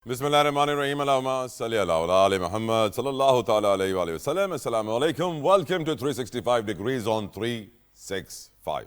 Bismillahirrahmanirrahim. Allahumma salli ala ali Muhammad sallallahu ta'ala alayhi wa sallam. Assalamu alaikum. Welcome to 365 degrees on 365.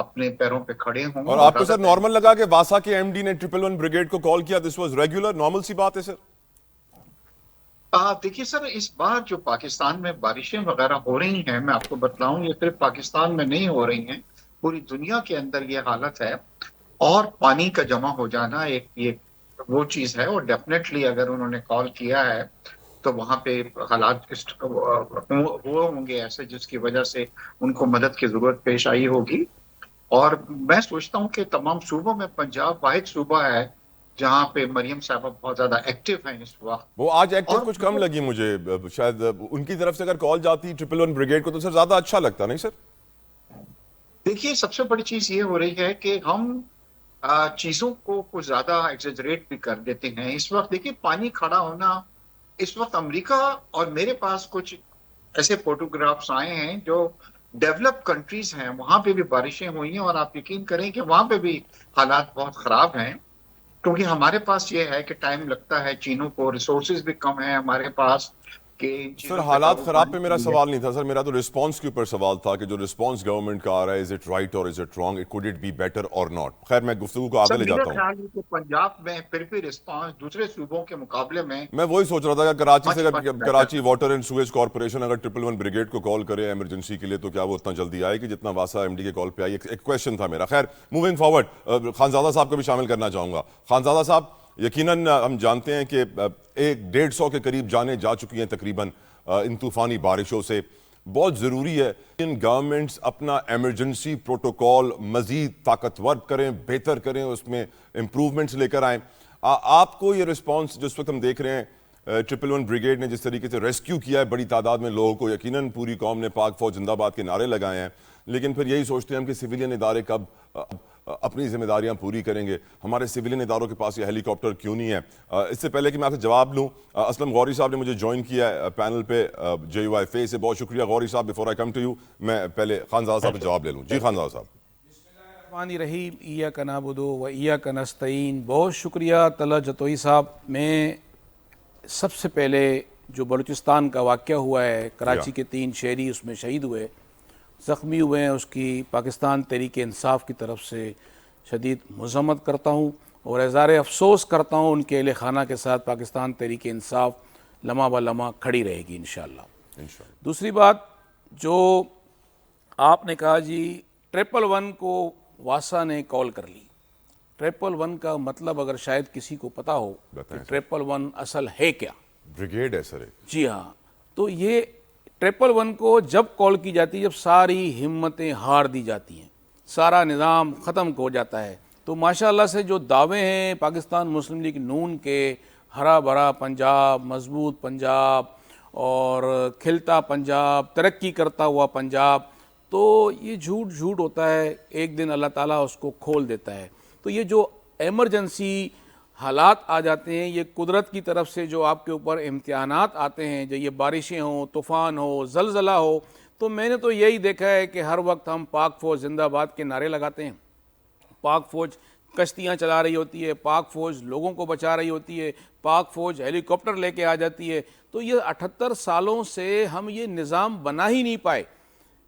اپنے پیروں پہ کھڑے ہوں. اور آپ کو سر نارمل لگا کہ واسا کے ایم ڈی نے 111 بریگیڈ کو کال کیا؟ دس واز ریگولر، نارمل سی بات ہے سر؟ دیکھیے سر، اس بار جو پاکستان میں بارشیں وغیرہ ہو رہی ہیں، میں آپ کو بتلاؤں یہ صرف پاکستان میں نہیں ہو رہی ہیں، پوری دنیا کے اندر یہ حالت ہے. اور پانی کا جمع ہو جانا ایک یہ وہ چیز ہے، اور ڈیفینیٹلی اگر انہوں نے کال کیا ہے تو وہاں پہ حالات ہوئے ہوں گے ایسے جس کی وجہ سے ان کو مدد کی ضرورت پیش آئی ہوگی. اور میں سوچتا ہوں کہ تمام صوبوں میں پنجاب واحد صوبہ ہے جہاں پہ مریم صاحبہ بہت زیادہ ایکٹیو ہیں اس وقت. وہ آج ایکٹیو اور کچھ کم لگی مجھے، شاید ان کی طرف سے اگر کال جاتی 111 بریگیڈ کو تو سر زیادہ اچھا لگتا، نہیں سر؟ دیکھیے سب سے بڑی چیز یہ ہو رہی ہے کہ ہم چیزوں کو کچھ زیادہ ایگزیجریٹ بھی کر دیتے ہیں. اس وقت دیکھیے پانی کھڑا ہونا، اس وقت امریکہ اور میرے پاس کچھ ایسے فوٹوگرافس آئے ہیں جو ڈیولپ کنٹریز ہیں، وہاں پہ بھی بارشیں ہوئی ہیں، اور آپ یقین کریں کہ وہاں پہ بھی حالات بہت خراب ہیں. کیونکہ ہمارے پاس یہ ہے کہ ٹائم لگتا ہے، چینوں کو ریسورسز بھی کم ہیں ہمارے پاس کہ ان سر چیزوں پہ حالات قابو خراب پانے پہ کے میرا لیے. سوال نہیں تھا سر، میرا تو رسپانس کے اوپر سوال تھا کہ جو رسپانس گورنمنٹ کا آ رہا ہے، از it right or is it wrong, could it be better or not? خیر میں گفتگو کو آگے سر لے میرا جاتا ہوں. خیال ہے کہ پنجاب میں پھر بھی رسپانس دوسرے صوبوں کے مقابلے میں میں وہی سوچ رہا تھا کہ کراچی سے مچ اگر بیٹر کراچی ہے. واٹر اینڈ سویج کارپوریشن اگر 111 بریگیڈ کو کال کرے ایمرجنسی کے لیے تو کیا وہ اتنا جلدی آئے کہ جتنا واسا ایم ڈی کے کال پہ آئی؟ ایک کویشچن تھا میرا. خیر موونگ فارورڈ، خانزادہ صاحب کو بھی شامل کرنا چاہوں گا. خانزادہ صاحب، یقیناً ہم جانتے ہیں کہ 150 کے قریب جانیں جا چکی ہیں تقریباً ان طوفانی بارشوں سے. بہت ضروری ہے ان گورنمنٹس اپنا ایمرجنسی پروٹوکول مزید طاقتور کریں، بہتر کریں، اس میں امپروومنٹس لے کر آئیں. آپ کو یہ رسپانس جس وقت ہم دیکھ رہے ہیں 111 بریگیڈ نے جس طریقے سے ریسکیو کیا ہے بڑی تعداد میں لوگوں کو، یقیناً پوری قوم نے پاک فوج زندہ باد کے نعرے لگائے ہیں، لیکن پھر یہی سوچتے ہیں ہم کہ سویلین ادارے کب اپنی ذمہ داریاں پوری کریں گے؟ ہمارے سویلین اداروں کے پاس یہ ہیلی کاپٹر کیوں نہیں ہے؟ اس سے پہلے کہ میں آپ سے جواب لوں، اسلم غوری صاحب نے مجھے جوائن کیا ہے پینل پہ جے یو آئی فے سے، بہت شکریہ غوری صاحب. Before I come to you میں پہلے خانزادہ صاحب سے جواب لے لوں. جی خانزادہ صاحب. الرحمن الرحیم، ایاک نعبد و ایاک نستعین. بہت شکریہ طلعہ جتوئی صاحب. میں سب سے پہلے جو بلوچستان کا واقعہ ہوا ہے، کراچی کے 3 شہری اس میں شہید ہوئے، زخمی ہوئے ہیں، اس کی پاکستان تحریک انصاف کی طرف سے شدید مذمت کرتا ہوں اور اظہار افسوس کرتا ہوں. ان کے اہل خانہ کے ساتھ پاکستان تحریک انصاف لمحہ بہ لمحہ کھڑی رہے گی انشاءاللہ. دوسری بات جو آپ نے کہا جی 111 کو واسا نے کال کر لی. 111 کا مطلب اگر شاید کسی کو پتا ہو کہ 111 اصل ہے کیا؟ بریگیڈ ہے سر. جی ہاں، تو یہ 111 کو جب کال کی جاتی ہے جب ساری ہمتیں ہار دی جاتی ہیں، سارا نظام ختم ہو جاتا ہے. تو ماشاءاللہ سے جو دعوے ہیں پاکستان مسلم لیگ نون کے، ہرا بھرا پنجاب، مضبوط پنجاب اور کھلتا پنجاب، ترقی کرتا ہوا پنجاب، تو یہ جھوٹ ہوتا ہے. ایک دن اللہ تعالیٰ اس کو کھول دیتا ہے. تو یہ جو ایمرجنسی حالات آ جاتے ہیں، یہ قدرت کی طرف سے جو آپ کے اوپر امتحانات آتے ہیں، جو یہ بارشیں ہوں، طوفان ہو، زلزلہ ہو، تو میں نے تو یہی دیکھا ہے کہ ہر وقت ہم پاک فوج زندہ باد کے نعرے لگاتے ہیں، پاک فوج کشتیاں چلا رہی ہوتی ہے، پاک فوج لوگوں کو بچا رہی ہوتی ہے، پاک فوج ہیلی کاپٹر لے کے آ جاتی ہے. تو یہ 78 سالوں سے ہم یہ نظام بنا ہی نہیں پائے.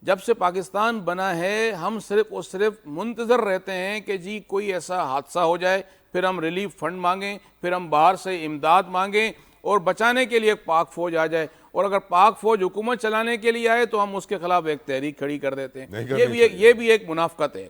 جب سے پاکستان بنا ہے ہم صرف اور صرف منتظر رہتے ہیں کہ جی کوئی ایسا حادثہ ہو جائے، پھر ہم ریلیف فنڈ مانگیں، پھر ہم باہر سے امداد مانگیں اور بچانے کے لیے پاک فوج آ جائے. اور اگر پاک فوج حکومت چلانے کے لیے آئے تو ہم اس کے خلاف ایک تحریک کھڑی کر دیتے ہیں. یہ بھی ایک منافقت ہے.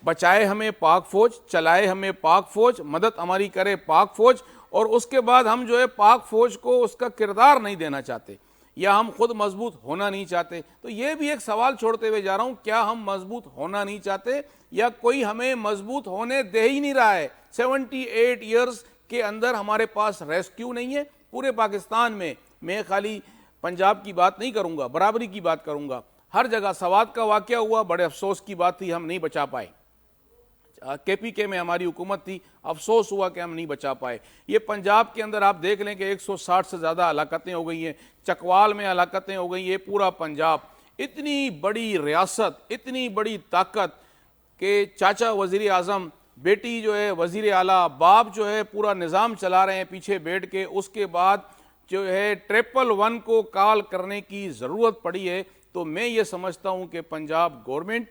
بچائے ہمیں پاک فوج، چلائے ہمیں پاک فوج، مدد ہماری کرے پاک فوج، اور اس کے بعد ہم جو ہے پاک فوج کو اس کا کردار نہیں دینا چاہتے یا ہم خود مضبوط ہونا نہیں چاہتے. تو یہ بھی ایک سوال چھوڑتے ہوئے جا رہا ہوں، کیا ہم مضبوط ہونا نہیں چاہتے یا کوئی ہمیں مضبوط ہونے دے ہی نہیں رہا ہے؟ 78 ایئرز کے اندر ہمارے پاس ریسکیو نہیں ہے پورے پاکستان میں. میں خالی پنجاب کی بات نہیں کروں گا، برابری کی بات کروں گا. ہر جگہ سوات کا واقعہ ہوا، بڑے افسوس کی بات تھی، ہم نہیں بچا پائے. KPK میں ہماری حکومت تھی، افسوس ہوا کہ ہم نہیں بچا پائے. یہ پنجاب کے اندر آپ دیکھ لیں کہ 160 سے زیادہ ہلاکتیں ہو گئی ہیں، چکوال میں ہلاکتیں ہو گئی ہیں. پورا پنجاب اتنی بڑی ریاست، اتنی بڑی طاقت کہ چاچا وزیر اعظم، بیٹی جو ہے وزیر اعلیٰ، باپ جو ہے پورا نظام چلا رہے ہیں پیچھے بیٹھ کے. اس کے بعد جو ہے 111 کو کال کرنے کی ضرورت پڑی ہے. تو میں یہ سمجھتا ہوں کہ پنجاب گورنمنٹ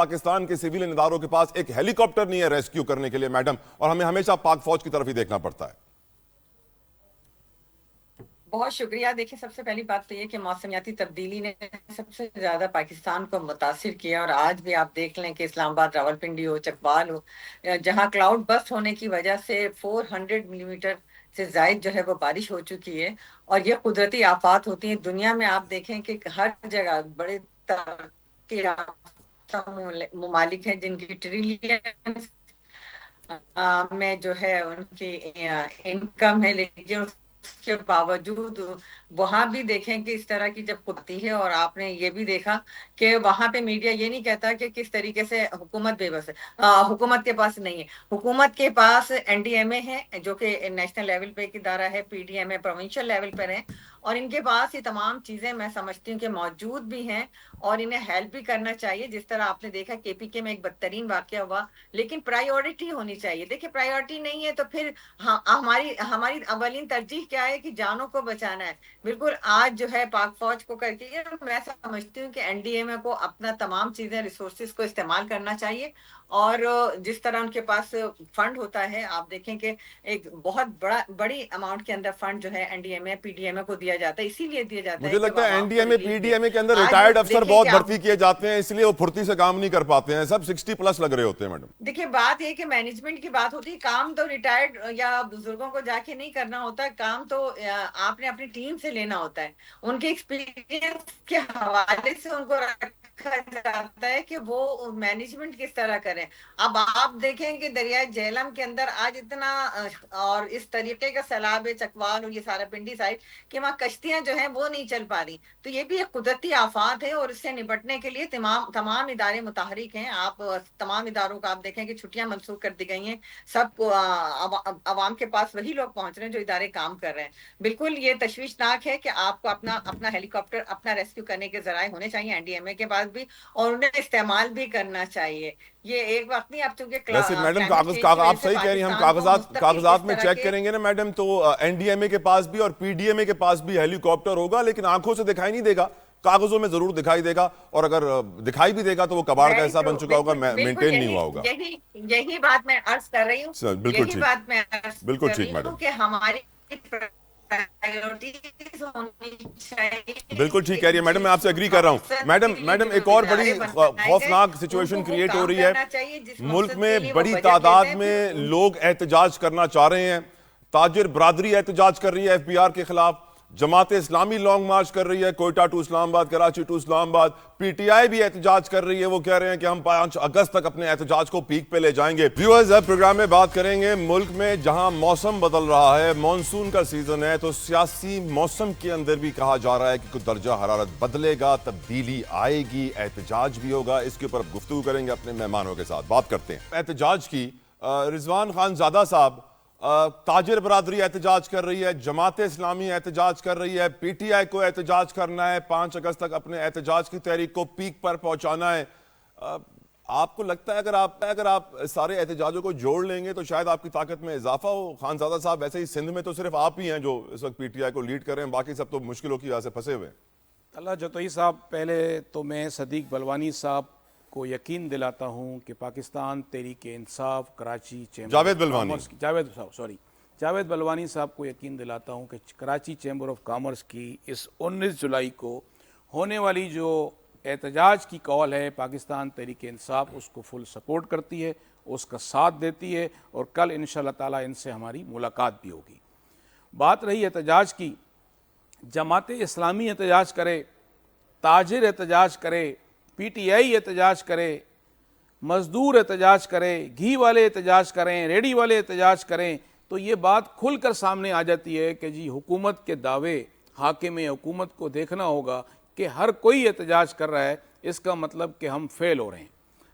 پاکستان کے سول اداروں کے پاس ایک ہیلی کاپٹر نہیں ہے ریسکیو کرنے کے لیے میڈم, اور ہمیں ہمیشہ پاک فوج کی طرف ہی دیکھنا پڑتا ہے. بہت شکریہ. دیکھیں سب سے پہلی بات تو یہ کہ موسمیاتی تبدیلی نے سب سے زیادہ پاکستان کو متاثر کیا, اور آج بھی آپ دیکھ لیں کہ اسلام آباد, راولپنڈی ہو, چکوال ہو, جہاں کلاؤڈ بسٹ ہونے کی وجہ سے 400 ملی میٹر سے زائد جو ہے وہ بارش ہو چکی ہے. اور یہ قدرتی آفات ہوتی ہیں دنیا میں. آپ دیکھیں کہ ہر جگہ بڑے ترقی یافتہ ممالک ہیں جن کی ٹریلین میں جو ہے ان کی انکم ہے, لیکن اس کے باوجود وہاں بھی دیکھیں کہ اس طرح کی جب ہوتی ہے, اور آپ نے یہ بھی دیکھا کہ وہاں پہ میڈیا یہ نہیں کہتا کہ کس طریقے سے حکومت بے بس ہے, حکومت کے پاس نہیں ہے. حکومت کے پاس NDMA ہے جو کہ نیشنل لیول پہ ایک ادارہ ہے, PDMA پروونشل لیول پر ہے, اور ان کے پاس یہ تمام چیزیں میں سمجھتی ہوں کہ موجود بھی ہیں, اور انہیں ہیلپ بھی کرنا چاہیے. جس طرح آپ نے دیکھا KPK میں ایک بدترین واقعہ ہوا, لیکن پرائیورٹی ہونی چاہیے. دیکھیں پرائیورٹی نہیں ہے تو پھر ہماری اولین ترجیح کیا ہے کہ جانوں کو بچانا ہے. بالکل آج جو ہے پاک فوج کو کر کے میں سمجھتی ہوں کہ NDMA کو اپنا تمام چیزیں ریسورسز کو استعمال کرنا چاہیے, اور جس طرح ان کے پاس فنڈ ہوتا ہے, آپ دیکھیں کہ ایک بہت بڑی اماؤنٹ کے اندر فنڈ جو ہے NDMA PDMA کو دیا جاتا ہے. اسی لیے دیا جاتا ہے مجھے لگتا ہے NDMA PDMA کے اندر آج ریٹائرڈ افسر دیکھیں بہت کہ بھرتی کیے جاتے ہیں, اس لیے وہ پھرتی سے کام نہیں کر پاتے ہیں, سب 60+ لگ رہے ہوتے ہیں میڈم. دیکھیں بات یہ کہ مینجمنٹ کی بات ہوتی ہے, کام تو ریٹائرڈ یا بزرگوں کو جا کے نہیں کرنا ہوتا, کام تو آپ نے اپنی ٹیم سے لینا ہوتا ہے. ان کے ایکسپیرینس کے حوالے سے ان کو رکھا جاتا ہے کہ وہ مینجمنٹ کس طرح کریں. اب آپ دیکھیں کہ دریائے جہلم کے اندر آج اتنا اور اس طریقے کا سیلاب ہے, چکوال اور یہ سارا پنڈی سائڈ, کہ وہاں کشتیاں جو ہیں وہ نہیں چل پا رہی. تو یہ بھی ایک قدرتی آفات ہے, اور اس سے نپٹنے کے لیے تمام ادارے متحرک ہیں. آپ تمام اداروں کا آپ دیکھیں کہ چھٹیاں منسوخ کر دی گئی ہیں, سب کو عوام کے پاس وہی لوگ پہنچ رہے ہیں جو ادارے کام کر رہے ہیں. بالکل یہ تشویشناک ہے کہ آپ کو اپنا ہیلی کاپٹر, اپنا ریسکیو کرنے کے ذرائع ہونے چاہیے NDMA کے پاس بھی, اور انہیں استعمال بھی کرنا چاہیے. یہ ایک وقت نہیں, اب چونکہ ویسے میڈم آپ صحیح کہہ رہی ہیں, ہم کاغذات میں چیک کریں گے نا میڈم, تو NDMA کے پاس بھی اور PDMA کے پاس بھی ہیلی کاپٹر ہوگا, لیکن آنکھوں سے دکھائی نہیں دے گا, کاغذوں میں ضرور دکھائی دے گا, اور اگر دکھائی بھی دے گا تو وہ کباڑ کا ایسا بن چکا ہوگا, مینٹین نہیں ہوا ہوگا. یہی بات میں عرض کر رہی ہوں, بالکل یہی ٹھیک, بات میں عرض بالکل کر ٹھیک رہی میڈم, ہوں کہ ہماری پرائیورٹیز ہونی چاہیے. بالکل ٹھیک کہہ رہی ہے میڈم, میں آپ سے ایگری کر رہا ہوں. میڈم ایک اور بڑی خوفناک سچویشن کریٹ ہو رہی ہے ملک میں. بڑی تعداد میں لوگ احتجاج کرنا چاہ رہے ہیں, تاجر برادری احتجاج کر رہی ہے FBR کے خلاف, جماعت اسلامی لانگ مارچ کر رہی ہے کوئٹہ ٹو اسلام آباد, کراچی ٹو اسلام آباد, PTI بھی احتجاج کر رہی ہے. وہ کہہ رہے ہیں کہ ہم 5 اگست تک اپنے احتجاج کو پیک پہ لے جائیں گے. ویورز, اب پروگرام میں بات کریں گے ملک میں جہاں موسم بدل رہا ہے, مانسون کا سیزن ہے, تو سیاسی موسم کے اندر بھی کہا جا رہا ہے کہ کچھ درجہ حرارت بدلے گا, تبدیلی آئے گی, احتجاج بھی ہوگا. اس کے اوپر گفتگو کریں گے اپنے مہمانوں کے ساتھ. بات کرتے ہیں احتجاج کی. رضوان خان زادہ صاحب, تاجر برادری احتجاج کر رہی ہے, جماعت اسلامی احتجاج کر رہی ہے, PTI کو احتجاج کرنا ہے, 5 اگست تک اپنے احتجاج کی تحریک کو پیک پر پہنچانا ہے. آپ کو لگتا ہے اگر آپ سارے احتجاجوں کو جوڑ لیں گے تو شاید آپ کی طاقت میں اضافہ ہو؟ خان زادہ صاحب, ویسے ہی سندھ میں تو صرف آپ ہی ہیں جو اس وقت PTI کو لیڈ کر رہے ہیں, باقی سب تو مشکلوں کی وجہ سے پھنسے ہوئے ہیں. اللہ جتوئی صاحب, پہلے تو میں صدیق بلوانی صاحب کو یقین دلاتا ہوں کہ پاکستان تحریک انصاف کراچی جاوید بلوانی صاحب کو یقین دلاتا ہوں کہ کراچی چیمبر آف کامرس کی اس 19 جولائی کو ہونے والی جو احتجاج کی کال ہے, پاکستان تحریک انصاف اس کو فل سپورٹ کرتی ہے, اس کا ساتھ دیتی ہے, اور کل انشاءاللہ تعالی ان سے ہماری ملاقات بھی ہوگی. بات رہی احتجاج کی, جماعت اسلامی احتجاج کرے, تاجر احتجاج کرے, PTI احتجاج کرے, مزدور احتجاج کرے, گھی والے احتجاج کریں, ریڈی والے احتجاج کریں, تو یہ بات کھل کر سامنے آ جاتی ہے کہ جی حکومت کے دعوے, حاکم حکومت کو دیکھنا ہوگا کہ ہر کوئی احتجاج کر رہا ہے, اس کا مطلب کہ ہم فیل ہو رہے ہیں.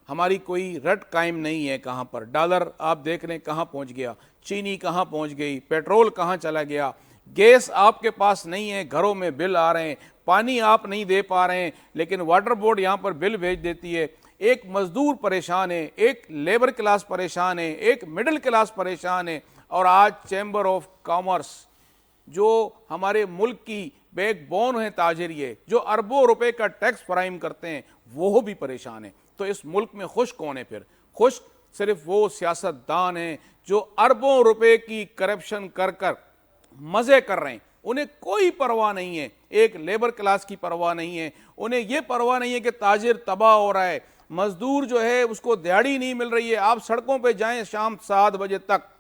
ہماری کوئی رٹ قائم نہیں ہے کہاں پر. ڈالر آپ دیکھ لیں کہاں پہنچ گیا, چینی کہاں پہنچ گئی, پیٹرول کہاں چلا گیا, گیس آپ کے پاس نہیں ہے, گھروں میں بل آ رہے ہیں, پانی آپ نہیں دے پا رہے ہیں, لیکن واٹر بورڈ یہاں پر بل بھیج دیتی ہے. ایک مزدور پریشان ہے, ایک لیبر کلاس پریشان ہے, ایک مڈل کلاس پریشان ہے, اور آج چیمبر آف کامرس جو ہمارے ملک کی بیک بون ہے تاجریے, جو اربوں روپے کا ٹیکس فراہم کرتے ہیں, وہ بھی پریشان ہیں. تو اس ملک میں خوش کون ہے پھر؟ خوش صرف وہ سیاستدان ہیں جو اربوں روپے کی کرپشن کر کر مزے کر رہے ہیں. انہیں کوئی پرواہ نہیں ہے ایک لیبر کلاس کی پرواہ نہیں ہے. انہیں یہ پرواہ نہیں ہے کہ تاجر تباہ ہو رہا ہے, مزدور جو ہے اس کو دیہڑی نہیں مل رہی ہے. آپ سڑکوں پہ جائیں شام 7 بجے تک,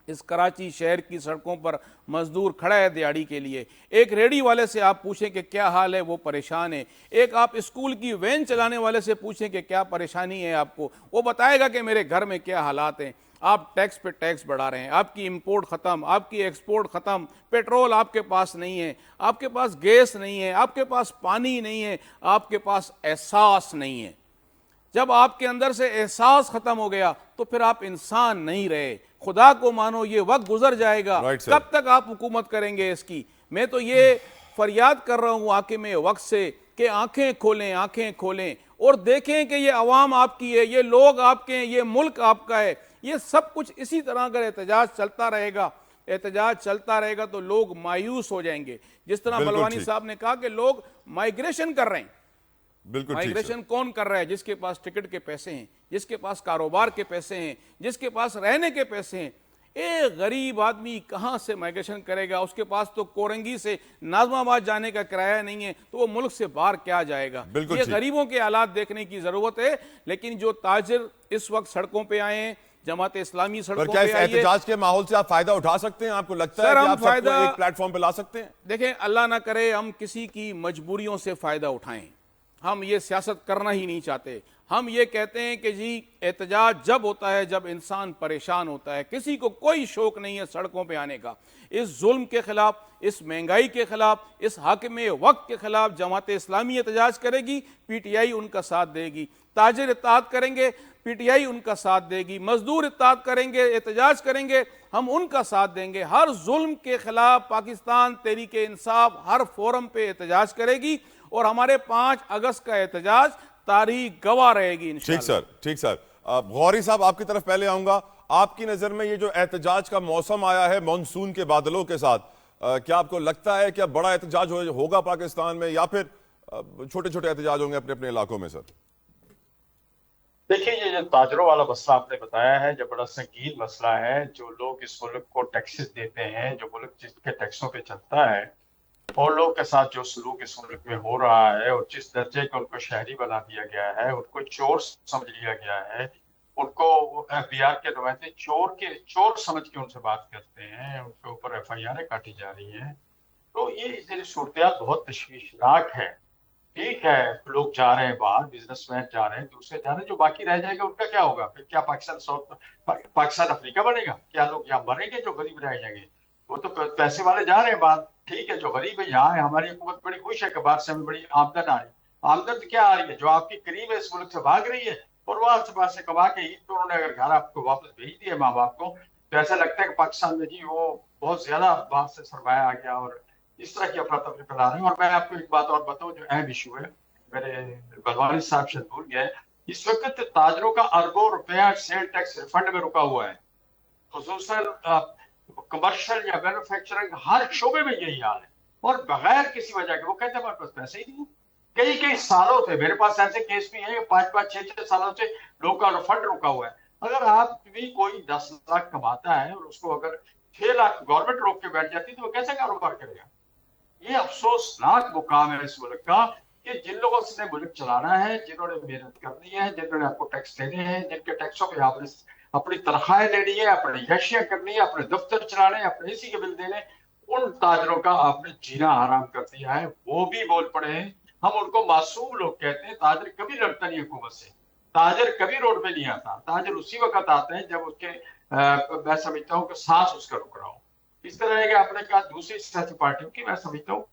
اس کراچی شہر کی سڑکوں پر مزدور کھڑا ہے دیہڑی کے لیے. ایک ریڑھی والے سے آپ پوچھیں کہ کیا حال ہے, وہ پریشان ہے. ایک آپ اسکول کی وین چلانے والے سے پوچھیں کہ کیا پریشانی ہے آپ کو, وہ بتائے گا کہ میرے گھر میں کیا حالات ہیں. آپ ٹیکس پہ ٹیکس بڑھا رہے ہیں, آپ کی امپورٹ ختم, آپ کی ایکسپورٹ ختم, پیٹرول آپ کے پاس نہیں ہے, آپ کے پاس گیس نہیں ہے, آپ کے پاس پانی نہیں ہے, آپ کے پاس احساس نہیں ہے. جب آپ کے اندر سے احساس ختم ہو گیا تو پھر آپ انسان نہیں رہے. خدا کو مانو, یہ وقت گزر جائے گا. Right, sir. کب تک آپ حکومت کریں گے اس کی؟ میں تو یہ فریاد کر رہا ہوں حاکم وقت سے کہ آنکھیں کھولیں, آنکھیں کھولیں اور دیکھیں کہ یہ عوام آپ کی ہے, یہ لوگ آپ کے ہیں, یہ ملک آپ کا ہے. یہ سب کچھ اسی طرح اگر احتجاج چلتا رہے گا تو لوگ مایوس ہو جائیں گے. جس طرح بالکل بلوانی ٹھیک. صاحب نے کہا کہ لوگ مائیگریشن کر رہے ہیں. بالکل ٹھیک سر. مائیگریشن کون کر رہا ہے؟ جس کے پاس ٹکٹ کے پیسے ہیں, جس کے پاس کاروبار کے پیسے ہیں, جس کے پاس رہنے کے پیسے ہیں. ایک غریب آدمی کہاں سے مائیگریشن کرے گا؟ اس کے پاس تو کورنگی سے ناظم آباد جانے کا کرایہ نہیں ہے, تو وہ ملک سے باہر کیا جائے گا؟ بالکل یہ ٹھیک. غریبوں کے حالات دیکھنے کی ضرورت ہے. لیکن جو تاجر اس وقت سڑکوں پہ آئے ہیں, جماعت اسلامی پر سڑکوں کیا اس پہ آئی ہے. احتجاج کے ماحول سے آپ فائدہ اٹھا سکتے ہیں؟ آپ کو لگتا ہے سر، کہ ہم آپ سب کو فائدہ- ایک پلیٹ فارم پہ لا سکتے ہیں؟ دیکھیں, اللہ نہ کرے ہم کسی کی مجبوریوں سے فائدہ اٹھائیں. ہم یہ سیاست کرنا ہی نہیں چاہتے. ہم یہ کہتے ہیں کہ جی احتجاج جب ہوتا ہے جب انسان پریشان ہوتا ہے. کسی کو کوئی شوق نہیں ہے سڑکوں پہ آنے کا. اس ظلم کے خلاف, اس مہنگائی کے خلاف, اس حاکم وقت کے خلاف جماعت اسلامی احتجاج کرے گی, پی ٹی آئی ان کا ساتھ دے گی. تاجر اطاعت کریں گے, پی ٹی آئی ان کا ساتھ دے گی. مزدور اطاعت کریں گے, احتجاج کریں گے, ہم ان کا ساتھ دیں گے. ہر ظلم کے خلاف پاکستان تحریک انصاف ہر فورم پہ احتجاج کرے گی اور ہمارے 5 اگست کا احتجاج تاریخ گواہ رہے گی انشاءاللہ. ٹھیک سر, ٹھیک سر. غوری صاحب آپ کی طرف پہلے آؤں گا. آپ کی نظر میں یہ جو احتجاج کا موسم آیا ہے مانسون کے بادلوں کے ساتھ, کیا آپ کو لگتا ہے کہ اب بڑا احتجاج ہوگا پاکستان میں, یا پھر چھوٹے چھوٹے احتجاج ہوں گے اپنے اپنے علاقوں میں؟ سر دیکھیے, یہ جو تاجروں والا مسئلہ آپ نے بتایا ہے, جو بڑا سنگین مسئلہ ہے. جو لوگ اس ملک کو ٹیکسز دیتے ہیں, جو ملک جس کے ٹیکسوں پہ چلتا ہے, اور لوگ کے ساتھ جو سلوک اس ملک میں ہو رہا ہے, اور جس درجے کا ان کو شہری بنا دیا گیا ہے, ان کو چور سمجھ لیا گیا ہے, ان کو ایف بی آر کے نمائندے چور سمجھ کے ان سے بات کرتے ہیں, ان کے اوپر ایف آئی آریں کاٹی جا رہی ہیں. تو یہ صورتحال بہت تشویشناک ہے. ٹھیک ہے, لوگ جا رہے ہیں باہر, بزنس مین جا رہے ہیں, دوسرے جا رہے ہیں, جو باقی رہ جائے گا ان کا کیا ہوگا پھر؟ کیا پاکستان افریقہ بنے گا؟ کیا لوگ یہاں مریں گے جو غریب رہ جائیں گے؟ وہ تو پیسے والے جا رہے ہیں باہر. ٹھیک ہے, جو غریب ہے یہاں ہے. ہماری حکومت بڑی خوش ہے کہ باہر سے ہمیں بڑی آمدن آ رہی ہے. آمدن کیا آ رہی ہے؟ جو آپ کی قریب ہے اس ملک سے بھاگ رہی ہے, اور وہاں سے باہر سے کما کے عید پہ انہوں نے اگر گھر آپ کو واپس بھیج دیا ماں باپ کو, تو ایسا لگتا ہے کہ پاکستان میں جی وہ بہت زیادہ باہر سے سرمایہ آ گیا, اور اس طرح کی افراتفری پھیلا رہے ہیں. اور میں آپ کو ایک بات اور بتاؤں جو اہم ایشو ہے, میرے بلوانی صاحب شاید بھول گئے, اس وقت تاجروں کا اربوں روپیہ سیل ٹیکس ریفنڈ میں رکا ہوا ہے. خصوصاً کمرشل یا مینوفیکچرنگ ہر شعبے میں یہی حال ہے, اور بغیر کسی وجہ کے. وہ کہتے ہیں ہمارے پاس پیسے ہی نہیں. کئی سالوں سے میرے پاس ایسے کیس بھی ہیں, 5-6 سالوں سے لوگوں کا ریفنڈ رکا ہوا ہے. اگر آپ بھی کوئی 10 لاکھ کماتا ہے اور اس کو اگر 6 لاکھ گورنمنٹ روک کے بیٹھ جاتی تو وہ کیسے کاروبار کرے گا؟ یہ افسوسناک مقام ہے اس ملک کا کہ جن لوگوں سے ملک چلانا ہے, جنہوں نے محنت کرنی ہے, جنہوں نے آپ کو ٹیکس دینے ہیں, جن کے ٹیکسوں پہ آپ نے اپنی تنخواہیں لینی ہے, اپنی یشیاں کرنی ہے, اپنے دفتر چلانے, اپنے اسی کے بل دینے, ان تاجروں کا آپ نے جینا حرام کر دیا ہے. وہ بھی بول پڑے ہیں. ہم ان کو معصوم لوگ کہتے ہیں. تاجر کبھی لڑتا نہیں حکومت سے, تاجر کبھی روڈ پہ نہیں آتا. تاجر اسی وقت آتے ہیں جب اس کے میں سمجھتا ہوں کہ سانس اس کا رک رہا ہو. اس طرح ہے کہ آپ نے کہا دوسری سیاسی پارٹیوں کی, میں سمجھتا ہوں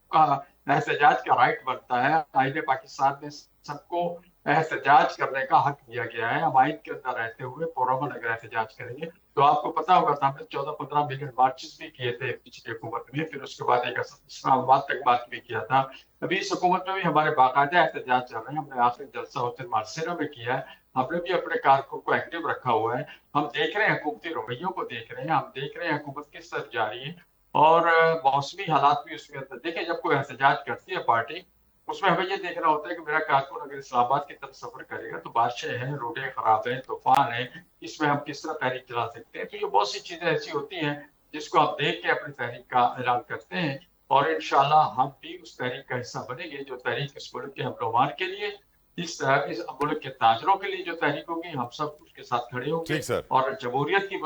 احتجاج کا رائٹ بنتا ہے. آئین پاکستان میں سب کو احتجاج کرنے کا حق دیا گیا ہے. ہم آئین کے اندر رہتے ہوئے پرامن اگر احتجاج کریں گے تو آپ کو پتا ہوگا ہم نے 14-15 ملین مارچز بھی کیے تھے پچھلی حکومت میں, پھر اس کے بعد ایک اسلام آباد تک بات بھی کیا تھا. ابھی اس حکومت میں بھی ہمارے باقاعدہ احتجاج چل رہے ہیں. ہم نے آخری جلسہ حسین مارسیرا میں کیا ہے. ہم نے بھی اپنے کارکن کو ایکٹیو رکھا ہوا ہے. ہم دیکھ رہے ہیں حکومتی رویوں کو دیکھ رہے ہیں, ہم دیکھ رہے ہیں حکومت کس طرف جا رہی ہے, اور موسمی حالات بھی اس کے اندر دیکھیں. جب کوئی احتجاج کرتی ہے پارٹی اس میں ہمیں یہ دیکھنا ہوتا ہے کہ میرا کارکن اگر اسلام آباد کی طرف سفر کرے گا تو بارشیں ہیں، روڈیں خراب ہیں، طوفان ہے، اس میں ہم کس طرح تحریک چلا سکتے ہیں. تو یہ بہت سی چیزیں ایسی ہوتی ہیں جس کو آپ دیکھ کے اپنی تحریک کا اعلان کرتے ہیں، اور انشاءاللہ ہم بھی اس تحریک کا حصہ بنیں گے جو تحریک اس ملک کے ہم لوگوں کے لیے، اس ملک کے تاجروں کے لیے جو تحریک ہوگی ہم سب اس کے ساتھ کھڑے ہوں گے، ٹھیک سر. اور جمہوریت کی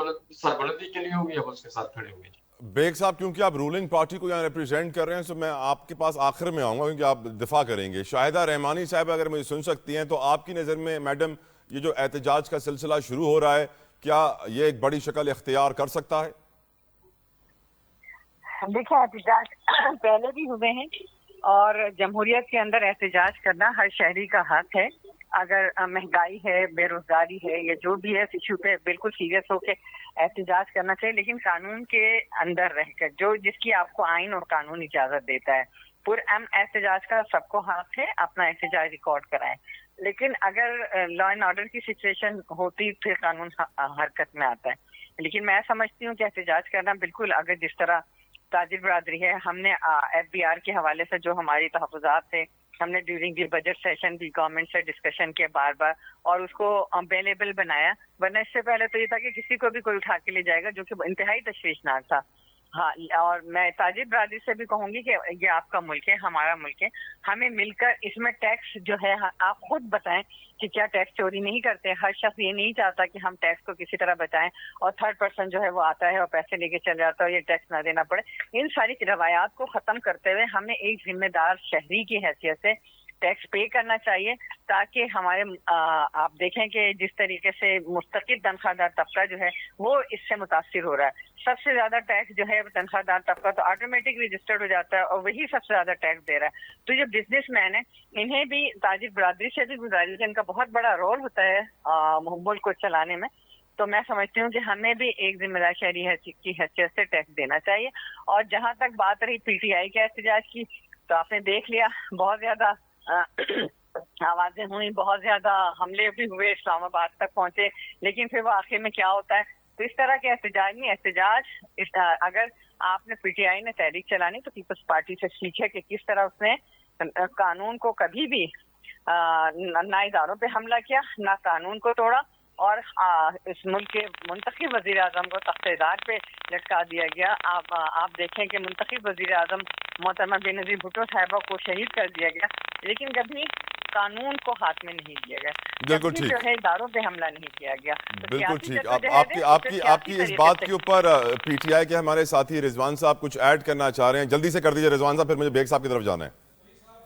سربلندی کے لیے ہوگی ہم اس کے ساتھ کھڑے ہوں گے. بیگ صاحب کیونکہ آپ رولنگ پارٹی کو یہاں ریپریزینٹ کر رہے ہیں تو میں آپ کے پاس آخر میں آؤں گا کیونکہ آپ دفاع کریں گے. شاہدہ رحمانی صاحب اگر مجھے سن سکتی ہیں تو آپ کی نظر میں میڈم یہ جو احتجاج کا سلسلہ شروع ہو رہا ہے کیا یہ ایک بڑی شکل اختیار کر سکتا ہے؟ دیکھیں احتجاج پہلے بھی ہوئے ہیں اور جمہوریت کے اندر احتجاج کرنا ہر شہری کا حق ہے. اگر مہنگائی ہے، بے روزگاری ہے یا جو بھی ہے اس ایشو پہ بالکل سیریس ہو کے احتجاج کرنا چاہیے، لیکن قانون کے اندر رہ کر جو جس کی آپ کو آئین اور قانون اجازت دیتا ہے. پرامن احتجاج کا سب کو حق ہے، اپنا احتجاج ریکارڈ کرائیں، لیکن اگر لا اینڈ آرڈر کی سچویشن ہوتی پھر قانون حرکت میں آتا ہے. لیکن میں سمجھتی ہوں کہ احتجاج کرنا بالکل، اگر جس طرح تاجر برادری ہے، ہم نے ایف بی آر کے حوالے سے جو ہماری تحفظات تھے ہم نے ڈیورنگ دی بجٹ سیشن بھی گورنمنٹ سے ڈسکشن کیا بار بار اور اس کو اویلیبل بنایا، ورنہ اس سے پہلے تو یہ تھا کہ کسی کو بھی کوئی اٹھا کے لے جائے گا، جو کہ انتہائی تشویشناک تھا. ہاں، اور میں تاجر برادری سے بھی کہوں گی کہ یہ آپ کا ملک ہے، ہمارا ملک ہے، ہمیں مل کر اس میں ٹیکس جو ہے آپ خود بتائیں کہ کیا ٹیکس چوری نہیں کرتے. ہر شخص یہ نہیں چاہتا کہ ہم ٹیکس کو کسی طرح بچائیں اور تھرڈ پرسن جو ہے وہ آتا ہے اور پیسے لے کے چل جاتا ہے اور یہ ٹیکس نہ دینا پڑے. ان ساری روایات کو ختم کرتے ہوئے ہمیں ایک ذمہ دار شہری کی حیثیت سے ٹیکس پے کرنا چاہیے، تاکہ ہمارے آپ دیکھیں کہ جس طریقے سے مستقل تنخواہ دار طبقہ جو ہے وہ اس سے متاثر ہو رہا ہے. سب سے زیادہ ٹیکس جو ہے تنخواہ دار طبقہ تو آٹومیٹک رجسٹرڈ ہو جاتا ہے اور وہی سب سے زیادہ ٹیکس دے رہا ہے. تو جو بزنس مین ہے انہیں بھی تاجر برادری سے بھی گزارش ہے، ان کا بہت بڑا رول ہوتا ہے ملک کو چلانے میں. تو میں سمجھتی ہوں کہ ہمیں بھی ایک ذمہ دار شہری کی حیثیت سے ٹیکس دینا چاہیے. اور جہاں تک بات رہی پی ٹی آئی کے احتجاج کی، تو آپ نے دیکھ لیا بہت زیادہ آوازیں ہوئی، بہت زیادہ حملے بھی ہوئے، اسلام آباد تک پہنچے، لیکن پھر وہ آخر میں کیا ہوتا ہے. تو اس طرح کے احتجاج نہیں، احتجاج اگر آپ نے پی ٹی آئی نے تحریک چلانی تو پیپلز پارٹی سے سیکھے کہ کس طرح اس نے قانون کو کبھی بھی نہ اداروں پہ حملہ کیا، نہ قانون کو توڑا، اور اس ملک کے منتخب وزیر اعظم کو تخت دار پہ لٹکا دیا گیا. آپ دیکھیں کہ منتخب وزیر اعظم محترمہ بے نظیر بھٹو صاحبہ کو شہید کر دیا گیا، لیکن کبھی قانون کو ہاتھ میں نہیں دیا گیا، بالکل ٹھیک، جو ہے اداروں پہ حملہ نہیں کیا گیا. بالکل ٹھیک. آپ کی اس بات کے اوپر پی ٹی آئی کے ہمارے ساتھی رضوان صاحب کچھ ایڈ کرنا چاہ رہے ہیں، جلدی سے کر دیجئے رضوان صاحب، پھر مجھے بیگ صاحب کی طرف جانا ہے.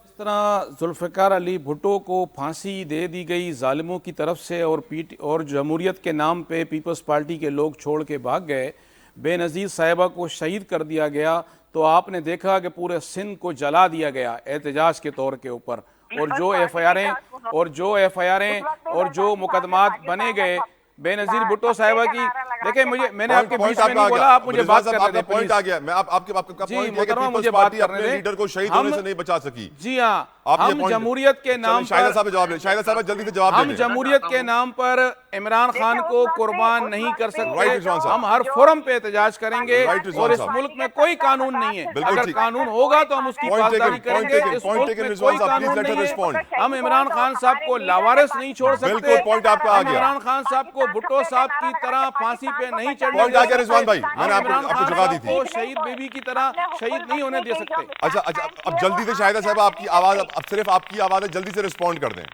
اس طرح ذوالفقار علی بھٹو کو پھانسی دے دی گئی ظالموں کی طرف سے اور جمہوریت کے نام پہ پیپلز پارٹی کے لوگ چھوڑ کے بھاگ گئے، بے نظیر صاحبہ کو شہید کر دیا گیا، تو آپ نے دیکھا کہ پورے سندھ کو جلا دیا گیا احتجاج کے طور کے اوپر. اور جو ایف آئی آریں اور جو مقدمات بنے گئے بے نظیر بھٹو صاحبہ کی، دیکھیں میں نے آپ کے بیچ میں نہیں بولا، آپ مجھے بات کرنے دیں پوائنٹ آ گیا. میں آپ کا پوائنٹ ہے کہ پیپلز پارٹی اپنے لیڈر کو شہید ہونے سے نہیں بچا سکی. جی ہاں، ہم جمہوریت کے نام شاہدہ صاحب جواب لیں، شاہدہ صاحب جلدی سے جواب دیں. ہم جمہوریت کے نام پر عمران خان کو قربان نہیں کر سکتے. ہم ہر فورم پہ احتجاج کریں گے اور اس ملک میں کوئی قانون نہیں ہے. اگر قانون ہوگا تو ہم اس کی پاسداری کریں گے. اس ملک میں کوئی قانون نہیں ہے. ہم عمران خان صاحب کو لاوارث نہیں چھوڑ سکتے. ہم عمران خان صاحب کو بھٹو صاحب کی طرح پھانسی پہ نہیں چڑھنے دے سکتے. رضوان بھائی میں نے آپ کو جگہ دی تھی. وہ شہید بیوی کی طرح شہید نہیں ہونے دے سکتے. اچھا اب جلدی سے شاہدہ صاحب آپ کی آواز، اب صرف آپ کی آواز ہے، جلدی سے رسپونڈ کر دیں.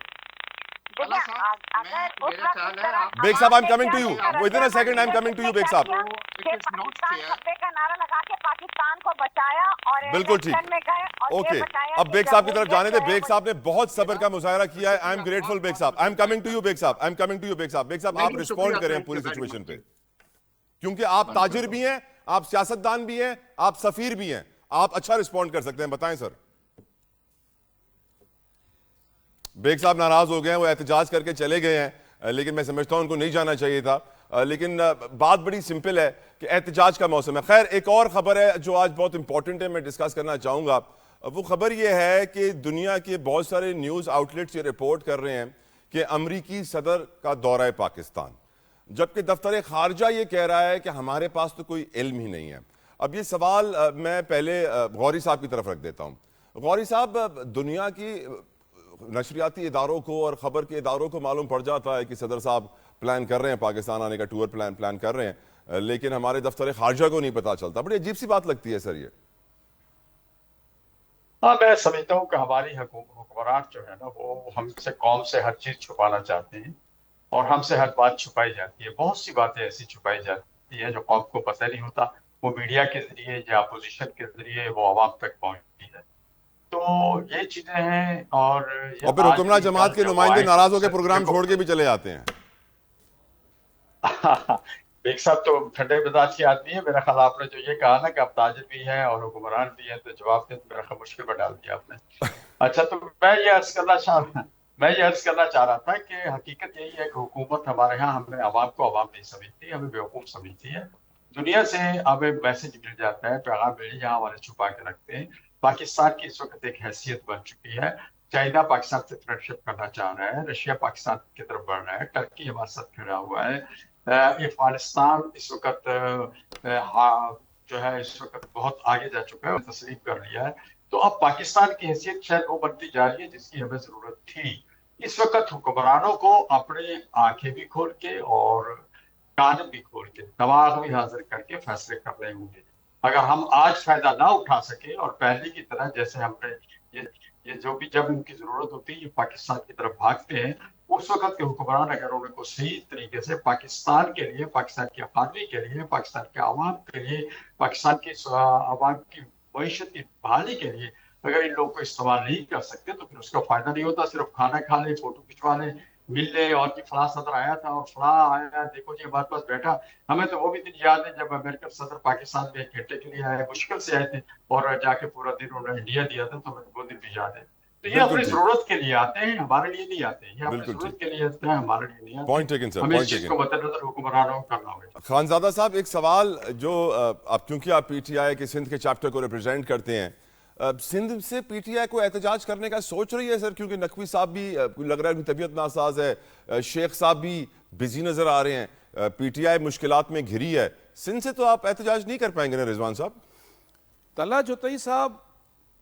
بیگ صاحب I'm coming to you. Within a second I'm coming to you Baig صاحب. بالکل ٹھیک، اوکے. اب بیگ صاحب کی طرف جانے دیں. بیگ صاحب نے بہت صبر کا مظاہرہ کیا ہے. I am grateful بیگ صاحب. I'm coming to you Baig صاحب. I'm coming to you Baig صاحب. بیگ صاحب آپ رسپونڈ کریں پوری سچویشن پہ، کیونکہ آپ تاجر بھی ہیں، آپ سیاستدان بھی ہیں، آپ سفیر بھی ہیں، آپ اچھا رسپونڈ کر سکتے ہیں. بتائیں سر. بیگ صاحب ناراض ہو گئے ہیں، وہ احتجاج کر کے چلے گئے ہیں، لیکن میں سمجھتا ہوں ان کو نہیں جانا چاہیے تھا. لیکن بات بڑی سمپل ہے کہ احتجاج کا موسم ہے. خیر ایک اور خبر ہے جو آج بہت امپورٹنٹ ہے، میں ڈسکس کرنا چاہوں گا. وہ خبر یہ ہے کہ دنیا کے بہت سارے نیوز آؤٹ لیٹس یہ رپورٹ کر رہے ہیں کہ امریکی صدر کا دورہ پاکستان، جبکہ دفتر خارجہ یہ کہہ رہا ہے کہ ہمارے پاس تو کوئی علم ہی نہیں ہے. اب یہ سوال میں پہلے غوری صاحب کی طرف رکھ دیتا ہوں. غوری صاحب، دنیا کی نشریاتی اداروں کو اور خبر کے اداروں کو معلوم پڑ جاتا ہے کہ صدر صاحب پلان کر رہے ہیں پاکستان آنے کا، ٹور پلان کر رہے ہیں، لیکن ہمارے دفتر خارجہ کو نہیں پتا چلتا. بڑی عجیب سی بات لگتی ہے سر یہ. ہاں، میں سمجھتا ہوں کہ ہماری حکمران جو ہے نا وہ ہم سے، قوم سے ہر چیز چھپانا چاہتے ہیں اور ہم سے ہر بات چھپائی جاتی ہے. بہت سی باتیں ایسی چھپائی جاتی ہیں جو قوم کو پتہ نہیں ہوتا، وہ میڈیا کے ذریعے یا اپوزیشن کے ذریعے وہ عوام تک پہنچتی ہے. تو یہ چیزیں ہیں. اور پھر حکمراں جماعت کے نمائندے ناراض ہو کے پروگرام چھوڑ کے بھی چلے جاتے ہیں. بیگ صاحب تو ٹھنڈے مزاج کے آدمی ہے. میرا خیال آپ نے جو یہ کہا نا کہ آپ تاجر بھی ہیں اور حکمران بھی ہیں، تو جواب دیں میرا خیال مشکل میں ڈال دیا آپ نے. اچھا، تو میں یہ عرض کرنا چاہ رہا تھا کہ حقیقت یہی ہے کہ حکومت ہمارے ہاں ہمیں عوام کو عوام نہیں سمجھتی، ہمیں بیوقوف سمجھتی ہے. دنیا سے ہمیں میسج مل جاتا ہے، پیغام مل جہاں ہمارے چھپا کے رکھتے ہیں. پاکستان کی اس وقت ایک حیثیت بن چکی ہے. چائنا پاکستان سے فرینڈ شپ کرنا چاہ رہا ہے، رشیا پاکستان کی طرف بڑھ رہا ہے، ٹرکی ہمارے ساتھ کھڑا ہوا ہے. افغانستان اس وقت جو ہے اس وقت بہت آگے جا چکا ہے، تسلیم کر لیا ہے. تو اب پاکستان کی حیثیت شاید وہ بنتی جا رہی ہے جس کی ہمیں ضرورت تھی. اس وقت حکمرانوں کو اپنے آنکھیں بھی کھول کے اور کان بھی کھول کے، دماغ بھی حاضر کر کے فیصلے کرنے ہوں گے. اگر ہم آج فائدہ نہ اٹھا سکے اور پہلے کی طرح جیسے ہم نے یہ جو بھی جب ان کی ضرورت ہوتی ہے یہ پاکستان کی طرف بھاگتے ہیں، اس وقت کے حکمران اگر ان کو صحیح طریقے سے پاکستان کے لیے، پاکستان کی اکانومی کے لیے، پاکستان کے عوام کے لیے، پاکستان کی عوام کی معیشت کی بحالی کے لیے اگر ان لوگوں کو استعمال نہیں کر سکتے تو پھر اس کا فائدہ نہیں ہوتا. صرف کھانا کھا لیں، فوٹو کھنچوا لیں، مل لیں اور کہ فلاں صدر آیا تھا اور فلاں آیا، دیکھو جی ہمارے پاس بیٹھا. ہمیں تو وہ بھی دن یاد ہے جب امریکن صدر پاکستان میں 1 گھنٹے کے لیے آئے، مشکل سے آئے تھے اور جا کے پورا دن انہوں نے انڈیا دیا تھا. تو ہمیں وہ دن بھی یاد ہے. تو یہ اپنی ضرورت کے لیے آتے ہیں، ہمارے لیے نہیں آتے. یہ اپنی ضرورت کے لیے آتے ہیں، ہمارے لیے نہیں آتے. پوائنٹ ٹیکن سر، ہمیں پوائنٹ اس چیز ٹیکن. کو مد نظر حکمرانوں کو کرنا ہوگا. خانزادہ صاحب، ایک سوال جو آپ کیونکہ آپ پی ٹی آئی کے سندھ کے چیپٹر کو ریپرزینٹ کرتے ہیں، سندھ سے پی ٹی آئی کو احتجاج کرنے کا سوچ رہی ہے سر؟ کیونکہ نقوی صاحب بھی لگ رہا ہے ان کی طبیعت ناساز ہے، شیخ صاحب بھی بزی نظر آ رہے ہیں، پی ٹی آئی مشکلات میں گھری ہے. سندھ سے تو آپ احتجاج نہیں کر پائیں گے نا رضوان صاحب؟ طلحہ جوتئی صاحب،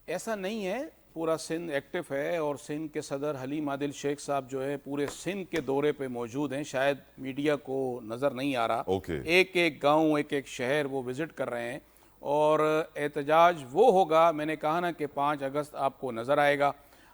ایسا نہیں ہے. پورا سندھ ایکٹیو ہے اور سندھ کے صدر حلیم عادل شیخ صاحب جو ہے پورے سندھ کے دورے پہ موجود ہیں. شاید میڈیا کو نظر نہیں آ رہا. ایک ایک گاؤں، ایک ایک شہر وہ وزٹ کر رہے ہیں. اور احتجاج وہ ہوگا، میں نے کہا نا کہ 5 اگست آپ کو نظر آئے گا.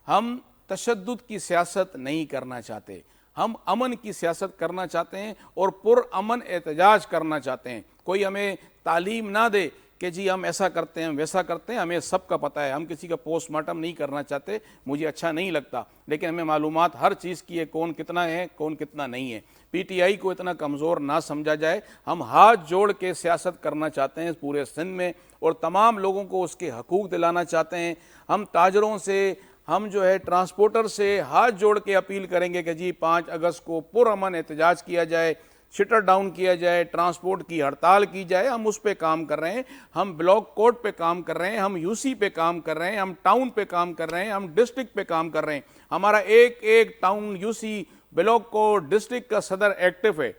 ہم تشدد کی سیاست نہیں کرنا چاہتے، ہم امن کی سیاست کرنا چاہتے ہیں اور پر امن احتجاج کرنا چاہتے ہیں. کوئی ہمیں تعلیم نہ دے کہ جی ہم ایسا کرتے ہیں ویسا کرتے ہیں. ہمیں سب کا پتہ ہے، ہم کسی کا پوسٹ مارٹم نہیں کرنا چاہتے، مجھے اچھا نہیں لگتا، لیکن ہمیں معلومات ہر چیز کی ہے، کون کتنا ہے کون کتنا نہیں ہے. پی ٹی آئی کو اتنا کمزور نہ سمجھا جائے. ہم ہاتھ جوڑ کے سیاست کرنا چاہتے ہیں پورے سندھ میں اور تمام لوگوں کو اس کے حقوق دلانا چاہتے ہیں. ہم تاجروں سے، ہم جو ہے ٹرانسپورٹر سے ہاتھ جوڑ کے اپیل کریں گے کہ جی 5 اگست کو پرامن احتجاج کیا جائے، شٹر ڈاؤن کیا جائے، ٹرانسپورٹ کی ہڑتال کی جائے. ہم اس پہ کام کر رہے ہیں، ہم بلاک کوڈ پہ کام کر رہے ہیں، ہم یو سی پہ کام کر رہے ہیں، ہم ٹاؤن پہ کام کر رہے ہیں، ہم ڈسٹرکٹ پہ کام کر رہے ہیں. ہمارا ایک ایک town, U C, block code, district کا صدر ایکٹیو ہے.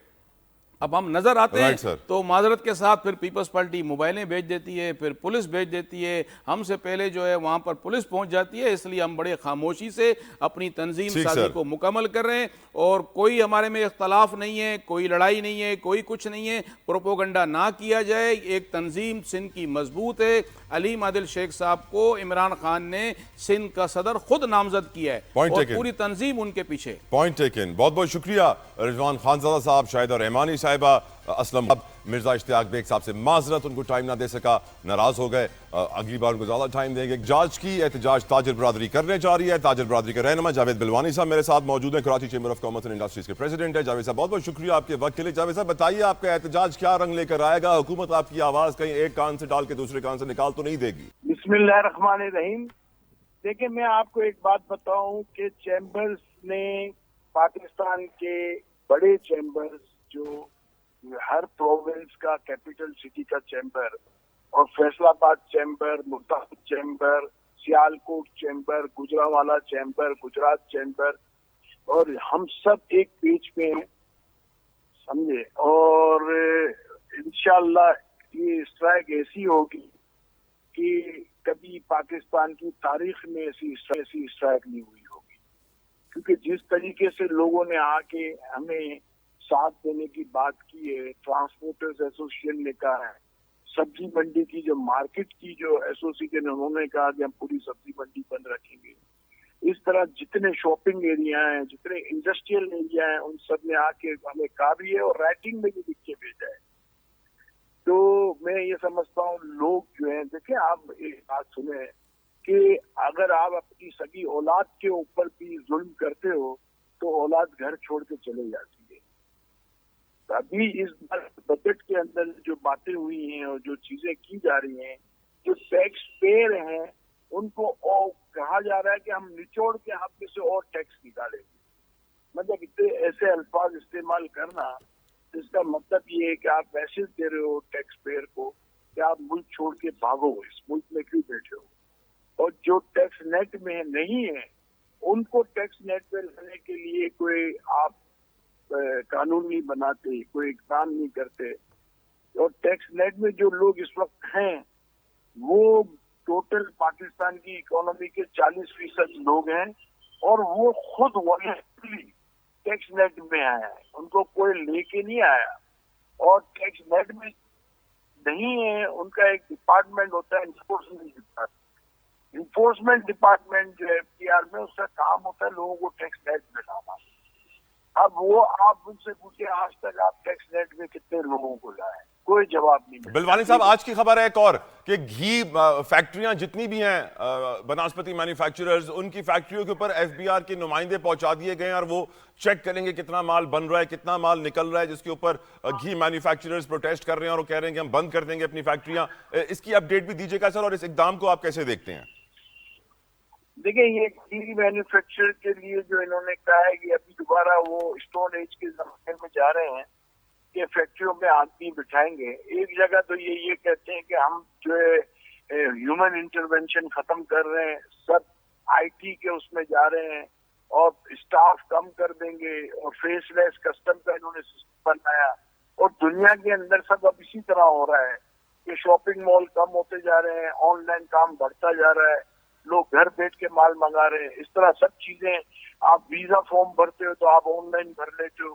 اب ہم نظر آتے ہیں تو معذرت کے ساتھ پھر پیپلز پارٹی موبائلیں بھیج دیتی ہے، پھر پولیس بھیج دیتی ہے. ہم سے پہلے جو ہے وہاں پر پولیس پہنچ جاتی ہے. اس لیے ہم بڑے خاموشی سے اپنی تنظیم سازی کو مکمل کر رہے ہیں اور کوئی ہمارے میں اختلاف نہیں ہے، کوئی لڑائی نہیں ہے، کوئی کچھ نہیں ہے. پروپوگنڈا نہ کیا جائے. ایک تنظیم سندھ کی مضبوط ہے. علیم عادل شیخ صاحب کو عمران خان نے سندھ کا صدر خود نامزد کیا ہے اور پوری تنظیم ان کے پیچھے. Point taken. بہت بہت شکریہ رضوان خانزادہ صاحب، شاہدہ رحمانی صاحبہ، اسلم مرزا اشتیاق بیگ صاحب سے معذرت، ان کو ٹائم نہ دے سکا، ناراض ہو گئے. اگلی بار ان کو زیادہ ٹائم دیں گے. جاج کی احتجاج تاجر برادری کرنے جا رہی ہے. تاجر برادری کے رہنما جاوید بلوانی صاحب میرے ساتھ موجود ہیں، Karachi chamber of commerce and industries کے پریزیڈنٹ ہیں. جاوید صاحب بہت بہت شکریہ آپ کے وقت کے لیے. جاوید صاحب بتائیے آپ کا احتجاج کیا رنگ لے کر آئے گا؟ حکومت آپ کی آواز کہیں ایک کان سے ڈال کے دوسرے کان سے نکال تو نہیں دے گی؟ بسم اللہ الرحمن الرحیم. دیکھیں، میں آپ کو ایک بات بتاؤں کہ چیمبرز نے، پاکستان کے بڑے چیمبرز جو ہر پروونس کا کیپٹل سٹی کا چیمبر اور فیصل آباد chamber, Multan chamber, Sialkot chamber, Gujranwala chamber, Gujarat chamber, اور ہم سب ایک پیج پہ ہیں، سمجھے. اور انشاءاللہ یہ اسٹرائک ایسی ہوگی کہ کبھی پاکستان کی تاریخ میں ایسی اسٹرائک نہیں ہوئی ہوگی، کیونکہ جس طریقے سے لوگوں نے آ کے ہمیں ساتھ دینے کی بات کی ہے، ٹرانسپورٹرز ایسوسیشن نے کہا ہے، سبزی منڈی کی جو مارکیٹ کی جو ایسوسیشن انہوں نے کہا کہ ہم پوری سبزی منڈی بند رکھیں گے، اس طرح جتنے شاپنگ ایریا ہیں، جتنے انڈسٹریل ایریا ہیں، ان سب نے آ کے ہمیں کہا بھی ہے اور رائٹنگ میں بھی لکھ کے بھیجا ہے۔ تو میں یہ سمجھتا ہوں لوگ جو ہیں، دیکھیں آپ ایک بات سنیں کہ اگر آپ اپنی سگی اولاد کے اوپر بھی ظلم کرتے ہو تو اولاد گھر چھوڑ کے چلے جاتی ہے۔ ابھی اس بار بجٹ کے اندر جو باتیں ہوئی ہیں اور جو چیزیں کی جا رہی ہیں، جو ٹیکس پیئر ہیں ان کو کہا جا رہا ہے کہ ہم نچوڑ کے ہم میں سے اور ٹیکس نکالیں گے۔ مطلب اتنے ایسے الفاظ استعمال کرنا، اس کا مطلب یہ ہے کہ آپ میسج دے رہے ہو ٹیکس پیئر کو کہ آپ ملک چھوڑ کے بھاگو، اس ملک میں کیوں بیٹھے ہو، اور جو ٹیکس نیٹ میں نہیں ہے ان کو ٹیکس نیٹ پہ لانے کے لیے کوئی آپ قانون نہیں بناتے، کوئی اقدام نہیں کرتے۔ اور ٹیکس نیٹ میں جو لوگ اس وقت ہیں وہ ٹوٹل پاکستان کی اکانومی کے 40% لوگ ہیں، اور وہ خود والنٹرلی ٹیکس نیٹ میں آیا ہے، ان کو کوئی لے کے نہیں آیا۔ اور ٹیکس نیٹ میں نہیں ہے، ان کا ایک ڈپارٹمنٹ ہوتا ہے انفورسمنٹ ڈپارٹمنٹ جو ہے FTR میں، اس کا کام ہوتا ہے لوگوں کو ٹیکس نیٹ میں لانا۔ اب وہ آپ ان سے پوچھیں آج تک آپ ٹیکس نیٹ میں کتنے لوگوں کو لائے، کوئی جواب نہیں ملا۔ بلوانی صاحب، آج کی خبر ہے ایک اور کہ گھی فیکٹریاں جتنی بھی ہیں بناسپتی مینوفیکچررز، ان کی فیکٹریوں کے اوپر FBR کے نمائندے پہنچا دیے گئے ہیں، اور وہ چیک کریں گے کتنا مال بن رہا ہے، کتنا مال نکل رہا ہے، جس کے اوپر گھی مینوفیکچررز پروٹیسٹ کر رہے ہیں اور وہ کہہ رہے ہیں کہ ہم بند کر دیں گے اپنی فیکٹریاں۔ اس کی اپڈیٹ بھی دیجیے گا سر، اور اس اقدام کو آپ کیسے دیکھتے ہیں؟ دیکھیں، یہ گھی مینوفیکچر کے لیے جو انہوں نے کہا ہے کہ ابھی دوبارہ وہ اسٹون ایج کے زمانے میں جا رہے ہیں کہ فیکٹریوں میں آدمی بٹھائیں گے۔ ایک جگہ تو یہ کہتے ہیں کہ ہم جو ہے ہیومن انٹرونشن ختم کر رہے ہیں، سب IT کے اس میں جا رہے ہیں اور اسٹاف کم کر دیں گے، اور فیس لیس کسٹم کا انہوں نے سسٹم بنایا۔ اور دنیا کے اندر سب اب اسی طرح ہو رہا ہے کہ شاپنگ مال کم ہوتے جا رہے ہیں، آن لائن کام بڑھتا جا رہا ہے، لوگ گھر بیٹھ کے مال منگا رہے ہیں۔ اس طرح سب چیزیں، آپ ویزا فارم بھرتے ہو تو آپ آن لائن بھر لیتے ہو۔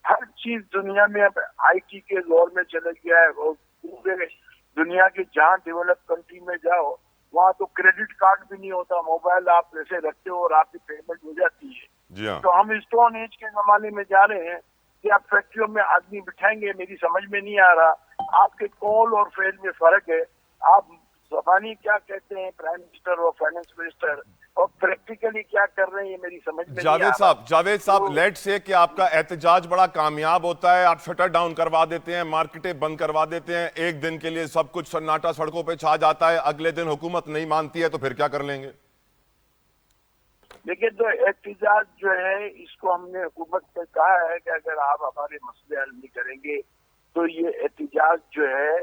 ہر چیز دنیا میں اب IT کے دور میں چلا گیا ہے، اور پورے دنیا کے جہاں ڈیولپ کنٹری میں جاؤ وہاں تو کریڈٹ کارڈ بھی نہیں ہوتا، موبائل آپ پیسے رکھتے ہو اور آپ کی پیمنٹ ہو جاتی ہے۔ جی ہاں، تو ہم اسٹون ایج کے زمانے میں جا رہے ہیں کہ آپ فیکٹریوں میں آدمی بٹھائیں گے۔ میری سمجھ میں نہیں آ رہا آپ کے کال اور فیل میں فرق ہے، آپ زبانی کیا کہتے ہیں پرائم منسٹر اور فائنانس منسٹر، اور پریکٹیکلی کیا کر رہے ہیں یہ میری سمجھ میں نہیں آ رہا۔ جاوید صاحب، لیٹ سے کہ آپ کا احتجاج بڑا کامیاب ہوتا ہے، آپ شٹر ڈاؤن کروا دیتے ہیں، مارکیٹیں بند کروا دیتے ہیں، ایک دن کے لیے سب کچھ سناٹا سڑکوں پہ چھا جاتا ہے، اگلے دن حکومت نہیں مانتی ہے، تو پھر کیا کر لیں گے؟ لیکن تو احتجاج جو ہے اس کو ہم نے حکومت سے کہا ہے کہ اگر آپ ہمارے مسئلے حل نہیں کریں گے تو یہ احتجاج جو ہے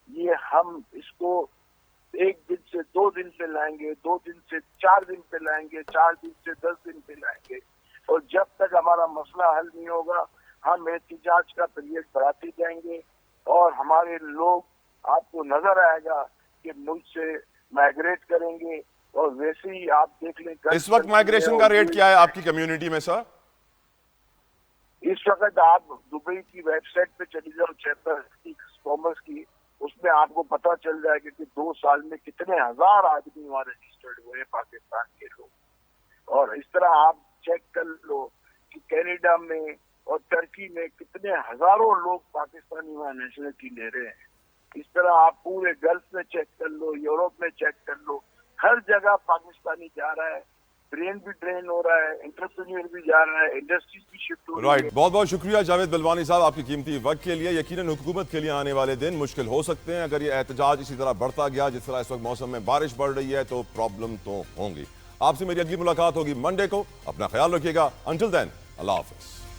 یہ ہم اس کو 1 دن سے 2 دن پہ لائیں گے، 2 دن سے 4 دن پہ لائیں گے، 4 دن سے 10 دن پہ لائیں گے، اور جب تک ہمارا مسئلہ حل نہیں ہوگا ہم احتجاج کا پیریڈ بڑھاتے جائیں گے، اور ہمارے لوگ آپ کو نظر آئے گا کہ ملک سے مائگریٹ کریں گے۔ اور ویسے ہی آپ دیکھ لیں اس وقت مائگریشن کا ریٹ کیا ہے آپ کی کمیونٹی میں سر؟ اس وقت آپ دبئی کی ویب سائٹ پہ چلی جاؤ، چیمبر کامرس کی، اس میں آپ کو پتا چل جائے گا کہ 2 سال میں کتنے ہزار آدمی وہاں رجسٹرڈ ہوئے پاکستان کے لوگ۔ اور اس طرح آپ چیک کر لو کہ کینیڈا میں اور ترکی میں کتنے ہزاروں لوگ پاکستانی وہاں نیشنلٹی لے رہے ہیں۔ اس طرح آپ پورے گلف میں چیک کر لو، یورپ میں چیک کر لو، ہر جگہ پاکستانی جا رہا ہے، برین بھی ڈرین ہو رہا ہے، انٹرپرینور بھی جا رہا ہے، انڈسٹریز بھی شفٹ ہو رہی ہے۔ رائٹ، بہت بہت شکریہ جاوید بلوانی صاحب آپ کی قیمتی وقت کے لیے۔ یقیناً حکومت کے لیے آنے والے دن مشکل ہو سکتے ہیں، اگر یہ احتجاج اسی طرح بڑھتا گیا جس طرح اس وقت موسم میں بارش بڑھ رہی ہے تو پرابلم تو ہوں گی۔ آپ سے میری اگلی ملاقات ہوگی منڈے کو، اپنا خیال رکھیے گا، انٹل دین اللہ حافظ۔